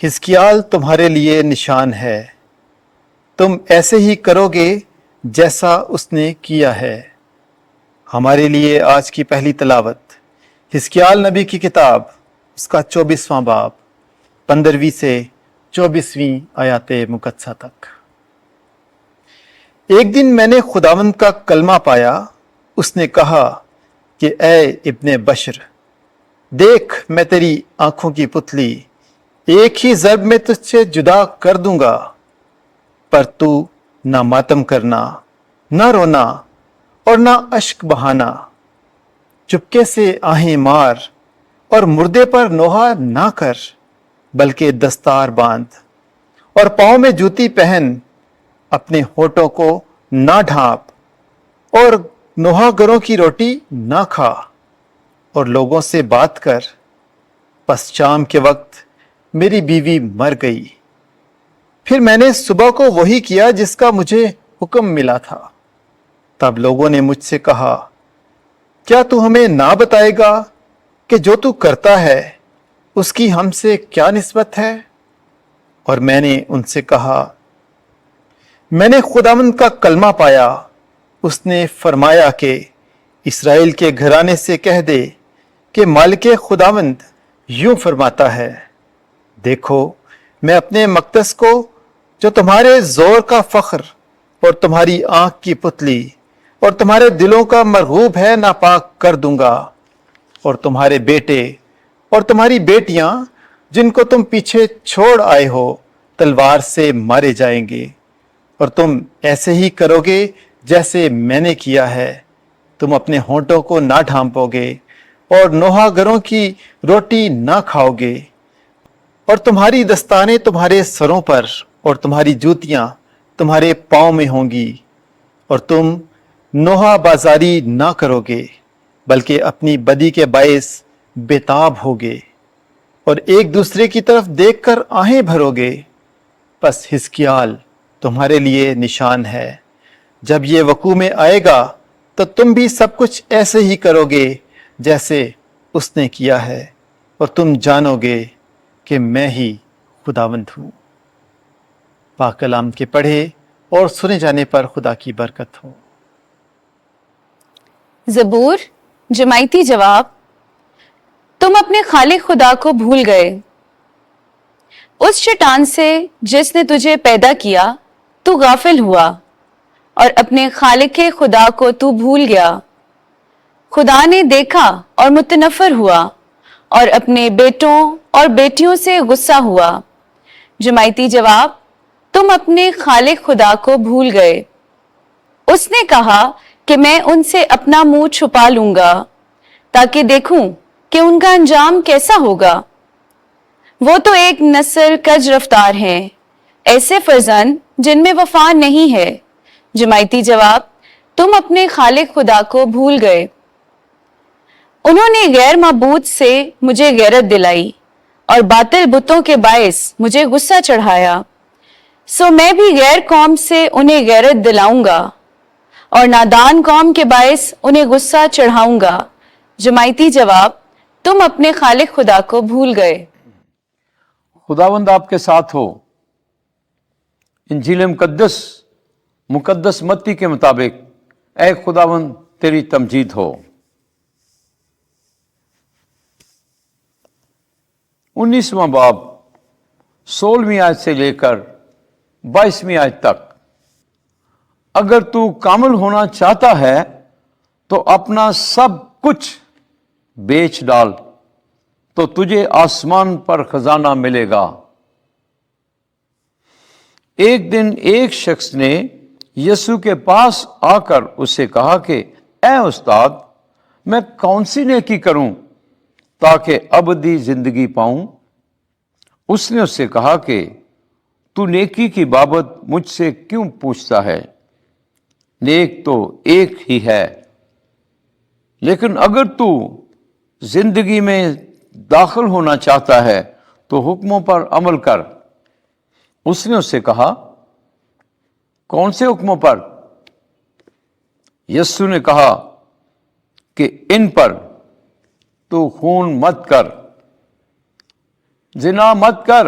حزقیال تمہارے لیے نشان ہے، تم ایسے ہی کرو گے جیسا اس نے کیا ہے۔ ہمارے لیے آج کی پہلی تلاوت حزقیال نبی کی کتاب، اس کا 24واں باب، 15ویں سے 24ویں آیات مقدسہ تک۔ ایک دن میں نے خداوند کا کلمہ پایا، اس نے کہا کہ اے ابن بشر، دیکھ میں تیری آنکھوں کی پتلی ایک ہی ضرب میں تجھ سے جدا کر دوں گا، پر تو نہ ماتم کرنا، نہ رونا اور نہ اشک بہانا، چپکے سے آہیں مار اور مردے پر نوحہ نہ کر، بلکہ دستار باندھ اور پاؤں میں جوتی پہن، اپنے ہونٹوں کو نہ ڈھانپ اور نوحہ گروں کی روٹی نہ کھا اور لوگوں سے بات کر۔ پس شام کے وقت میری بیوی مر گئی، پھر میں نے صبح کو وہی کیا جس کا مجھے حکم ملا تھا۔ تب لوگوں نے مجھ سے کہا، کیا تو ہمیں نہ بتائے گا کہ جو تو کرتا ہے اس کی ہم سے کیا نسبت ہے؟ اور میں نے ان سے کہا، میں نے خداوند کا کلمہ پایا، اس نے فرمایا کہ اسرائیل کے گھرانے سے کہہ دے کہ مالک خداوند یوں فرماتا ہے، دیکھو میں اپنے مقدس کو جو تمہارے زور کا فخر اور تمہاری آنکھ کی پتلی اور تمہارے دلوں کا مرغوب ہے ناپاک کر دوں گا، اور تمہارے بیٹے اور تمہاری بیٹیاں جن کو تم پیچھے چھوڑ آئے ہو تلوار سے مارے جائیں گے، اور تم ایسے ہی کرو گے جیسے میں نے کیا ہے۔ تم اپنے ہونٹوں کو نہ ڈھانپو گے اور نوحہ گروں کی روٹی نہ کھاؤ گے، اور تمہاری دستانیں تمہارے سروں پر اور تمہاری جوتیاں تمہارے پاؤں میں ہوں گی، اور تم نوحہ بازاری نہ کرو گے، بلکہ اپنی بدی کے باعث بے-تاب ہوگے اور ایک دوسرے کی طرف دیکھ کر آہیں بھرو گے۔ پس حزقیال تمہارے لیے نشان ہے، جب یہ وقوع میں آئے گا تو تم بھی سب کچھ ایسے ہی کرو گے جیسے اس نے کیا ہے، اور تم جانو گے کہ میں ہی خداوند ہوں۔ پاک کلام کے پڑھے اور سنے جانے پر خدا کی برکت ہو۔ زبور جماعتی جواب: تم اپنے خالق خدا کو بھول گئے، اس چٹان سے جس نے تجھے پیدا کیا تو غافل ہوا، اور اپنے خالق خدا کو تو بھول گیا۔ خدا نے دیکھا اور متنفر ہوا، اور اپنے بیٹوں اور بیٹیوں سے غصہ ہوا۔ جماعتی جواب: تم اپنے خالق خدا کو بھول گئے۔ اس نے کہا کہ میں ان سے اپنا منہ چھپا لوں گا تاکہ دیکھوں کہ ان کا انجام کیسا ہوگا۔ وہ تو ایک نسل کج رفتار ہیں، ایسے فرزند جن میں وفا نہیں ہے۔ جماعتی جواب: تم اپنے خالق خدا کو بھول گئے۔ انہوں نے غیر معبود سے مجھے غیرت دلائی اور باطل بتوں کے باعث مجھے غصہ چڑھایا، سو میں بھی غیر قوم سے انہیں غیرت دلاؤں گا اور نادان قوم کے باعث انہیں غصہ چڑھاؤں گا۔ جماعتی جواب: تم اپنے خالق خدا کو بھول گئے۔ خداوند آپ کے ساتھ ہو۔ انجیل مقدس متی کے مطابق اے خداوند تیری تمجید ہو۔ 19واں باب 16ویں آیت سے لے کر 22ویں آیت تک۔ اگر تو کامل ہونا چاہتا ہے تو اپنا سب کچھ بیچ ڈال تو تجھے آسمان پر خزانہ ملے گا۔ ایک دن ایک شخص نے یسوع کے پاس آ کر اس سے کہا کہ اے استاد، میں کون سی نیکی کروں تاکہ ابدی زندگی پاؤں؟ اس نے اس سے کہا کہ تو نیکی کی بابت مجھ سے کیوں پوچھتا ہے؟ نیک تو ایک ہی ہے، لیکن اگر تو زندگی میں داخل ہونا چاہتا ہے تو حکموں پر عمل کر۔ اس نے اس سے کہا، کون سے حکموں پر؟ یسوع نے کہا کہ ان پر، تو خون مت کر، زنا مت کر،